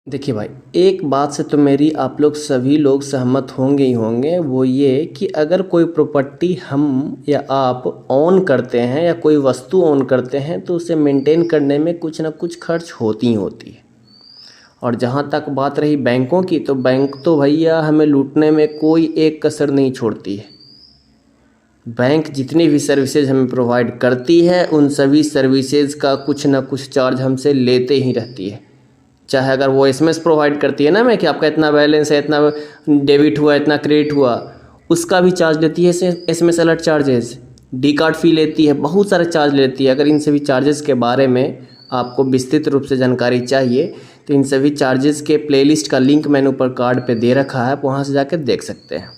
देखिए भाई, एक बात से तो मेरी आप लोग सभी लोग सहमत होंगे ही होंगे, वो ये कि अगर कोई प्रॉपर्टी हम या आप ओन करते हैं या कोई वस्तु ओन करते हैं तो उसे मेंटेन करने में कुछ ना कुछ खर्च होती ही होती है। और जहाँ तक बात रही बैंकों की, तो बैंक तो भैया हमें लूटने में कोई एक कसर नहीं छोड़ती है। बैंक जितनी भी सर्विसेज हमें प्रोवाइड करती है उन सभी सर्विसेज का कुछ ना कुछ चार्ज हमसे लेते ही रहती है। चाहे अगर वो एसएमएस प्रोवाइड करती है ना मैं कि आपका इतना बैलेंस है, इतना डेबिट हुआ, इतना क्रेडिट हुआ, उसका भी चार्ज लेती है SMS alert charges, D card fee लेती है, बहुत सारे चार्ज लेती है। अगर इन सभी चार्जेस के बारे में आपको विस्तृत रूप से जानकारी चाहिए तो इन सभी चार्जेस के प्लेलिस्ट का लिंक मैंने ऊपर कार्ड पे दे रखा है, वहाँ से जाकर देख सकते हैं।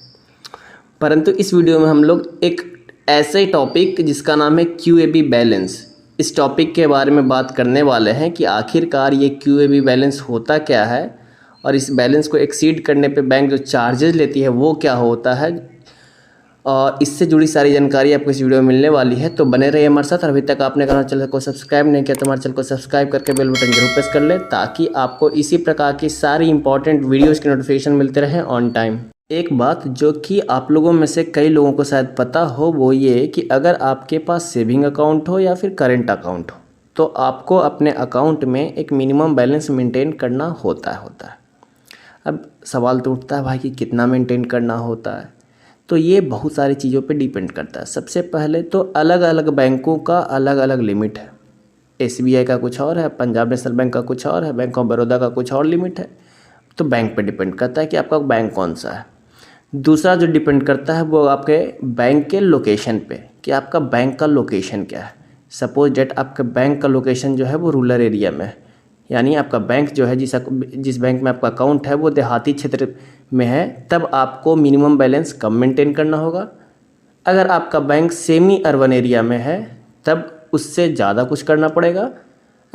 परंतु इस वीडियो में हम लोग एक ऐसे टॉपिक जिसका नाम है क्यूएबी बैलेंस, इस टॉपिक के बारे में बात करने वाले हैं कि आखिरकार ये क्यूएबी बैलेंस होता क्या है और इस बैलेंस को एक्सीड करने पे बैंक जो चार्जेस लेती है वो क्या होता है, और इससे जुड़ी सारी जानकारी आपको इस वीडियो में मिलने वाली है। तो बने रहिए हमारे साथ। और अभी तक आपने हमारे चैनल को सब्सक्राइब नहीं किया तो हमारे चैनल को सब्सक्राइब करके बेल बटन जरूर प्रेस कर ले, ताकि आपको इसी प्रकार की सारी इंपॉर्टेंट वीडियोज़ की नोटिफिकेशन मिलते रहे ऑन टाइम। एक बात जो कि आप लोगों में से कई लोगों को शायद पता हो, वो ये कि अगर आपके पास सेविंग अकाउंट हो या फिर करेंट अकाउंट हो तो आपको अपने अकाउंट में एक मिनिमम बैलेंस मेंटेन करना होता है। अब सवाल तो उठता है भाई कि कितना मेंटेन करना होता है, तो ये बहुत सारी चीज़ों पे डिपेंड करता है। सबसे पहले तो अलग अलग बैंकों का अलग अलग लिमिट है। एसबीआई का कुछ और है, पंजाब नेशनल बैंक का कुछ और है, बैंक ऑफ बड़ौदा का कुछ और लिमिट है। तो बैंक पे डिपेंड करता है कि आपका बैंक कौन सा है। दूसरा जो डिपेंड करता है वो आपके बैंक के लोकेशन पे, कि आपका बैंक का लोकेशन क्या है। सपोज डेट आपका बैंक का लोकेशन जो है वो रूरल एरिया में है, यानी आपका बैंक जो है जिस बैंक में आपका अकाउंट है वो देहाती क्षेत्र में है, तब आपको मिनिमम बैलेंस कम मेंटेन करना होगा। अगर आपका बैंक सेमी अर्बन एरिया में है तब उससे ज़्यादा कुछ करना पड़ेगा।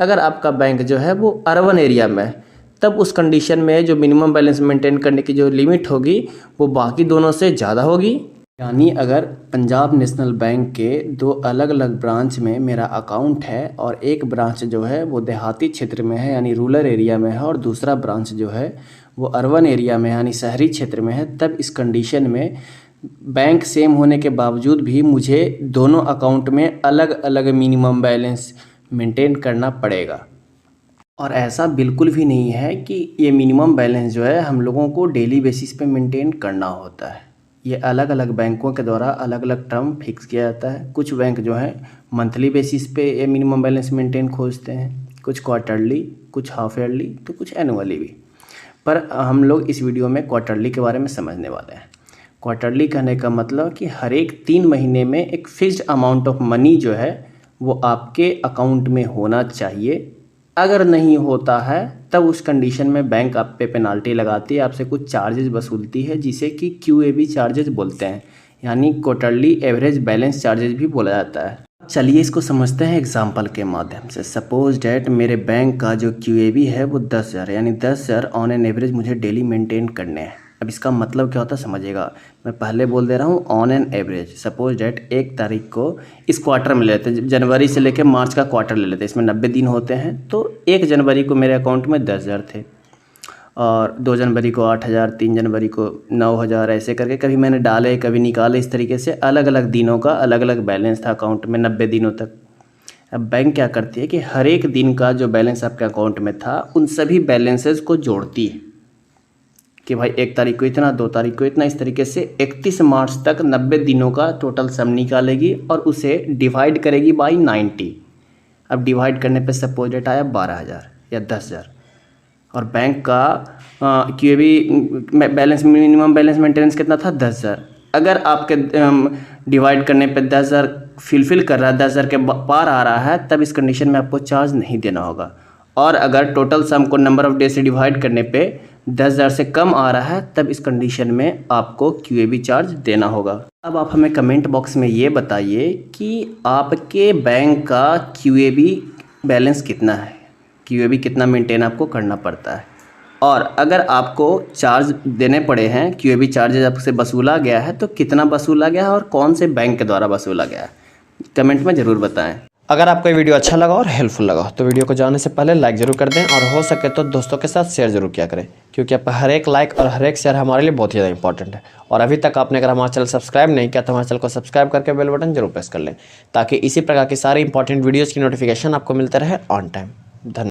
अगर आपका बैंक जो है वो अर्बन एरिया में है तब उस कंडीशन में जो मिनिमम बैलेंस मेंटेन करने की जो लिमिट होगी वो बाकी दोनों से ज़्यादा होगी। यानी अगर पंजाब नेशनल बैंक के दो अलग अलग ब्रांच में मेरा अकाउंट है और एक ब्रांच जो है वो देहाती क्षेत्र में है यानी रूरल एरिया में है, और दूसरा ब्रांच जो है वो अर्बन एरिया में यानी शहरी क्षेत्र में है, तब इस कंडीशन में बैंक सेम होने के बावजूद भी मुझे दोनों अकाउंट में अलग अलग मिनिमम बैलेंस मेंटेन करना पड़ेगा। और ऐसा बिल्कुल भी नहीं है कि ये मिनिमम बैलेंस जो है हम लोगों को डेली बेसिस पे मेंटेन करना होता है। ये अलग अलग बैंकों के द्वारा अलग अलग टर्म फिक्स किया जाता है। कुछ बैंक जो है मंथली बेसिस पे ये मिनिमम बैलेंस मेंटेन खोजते हैं, कुछ क्वार्टरली, कुछ हाफ ईयरली, तो कुछ एनुअली भी। पर हम लोग इस वीडियो में क्वार्टरली के बारे में समझने वाले हैं। क्वार्टरली कहने का मतलब कि हर एक 3 महीने में एक फिक्स्ड अमाउंट ऑफ मनी जो है वो आपके अकाउंट में होना चाहिए। अगर नहीं होता है तब उस कंडीशन में बैंक आप पे पेनाल्टी लगाती है, आपसे कुछ चार्जेस वसूलती है, जिसे कि क्यूएबी चार्जेस बोलते हैं, यानी क्वार्टरली एवरेज बैलेंस चार्जेस भी बोला जाता है। चलिए इसको समझते हैं एग्जांपल के माध्यम से। सपोज डैट मेरे बैंक का जो क्यूएबी है वो 10,000 यानी 10,000 ऑन एन एवरेज मुझे डेली मेंटेन करने हैं। अब इसका मतलब क्या होता है समझिएगा, मैं पहले बोल दे रहा हूँ on an average. Suppose date 1 तारीख को इस क्वार्टर में लेते हैं, जनवरी से लेकर मार्च का क्वार्टर ले लेते हैं, इसमें 90 दिन होते हैं। तो 1 जनवरी को मेरे अकाउंट में 10,000 थे, और 2 जनवरी को 8,000, 3 जनवरी को 9,000, ऐसे करके कभी मैंने डाले कभी निकाले, इस तरीके से अलग अलग दिनों का अलग अलग बैलेंस था अकाउंट में 90 दिनों तक। अब बैंक क्या करती है कि हर एक दिन का जो बैलेंस आपके अकाउंट में था उन सभी बैलेंसेस को जोड़ती है कि भाई 1 तारीख को इतना, 2 तारीख को इतना, इस तरीके से 31 मार्च तक 90 दिनों का टोटल सम निकालेगी और उसे डिवाइड करेगी बाई 90। अब डिवाइड करने पे सपोज डेट आया 12,000 या 10,000, और बैंक का क्यूएबी बैलेंस मिनिमम बैलेंस मेंटेनेंस कितना था 10,000। अगर आपके डिवाइड करने पे 10,000 फिलफिल कर रहा है, 10,000 के पार आ रहा है, तब इस कंडीशन में आपको चार्ज नहीं देना होगा। और अगर टोटल सम को नंबर ऑफ डे से डिवाइड करने पे 10,000 से कम आ रहा है, तब इस कंडीशन में आपको क्यूएबी चार्ज देना होगा। अब आप हमें कमेंट बॉक्स में ये बताइए कि आपके बैंक का क्यूएबी बैलेंस कितना है, क्यूएबी कितना मेंटेन आपको करना पड़ता है, और अगर आपको चार्ज देने पड़े हैं, क्यूएबी चार्जेज आपसे वसूला गया है तो कितना वसूला गया है और कौन से बैंक के द्वारा वसूला गया है, कमेंट में ज़रूर बताएं। अगर आपको ये वीडियो अच्छा लगा और हेल्पफुल लगा तो वीडियो को जाने से पहले लाइक ज़रूर कर दें और हो सके तो दोस्तों के साथ शेयर जरूर किया करें, क्योंकि आपका हर एक लाइक और हर एक शेयर हमारे लिए बहुत ही ज़्यादा इंपॉर्टेंट है। और अभी तक आपने अगर हमारा चैनल सब्सक्राइब नहीं किया तो हमारे चैनल को सब्सक्राइब करके बेल बटन जरूर प्रेस कर लें, ताकि इसी प्रकार की सारी इंपॉर्टेंट वीडियोज़ की नोटिफिकेशन आपको मिलते रहे ऑन टाइम। धन्यवाद।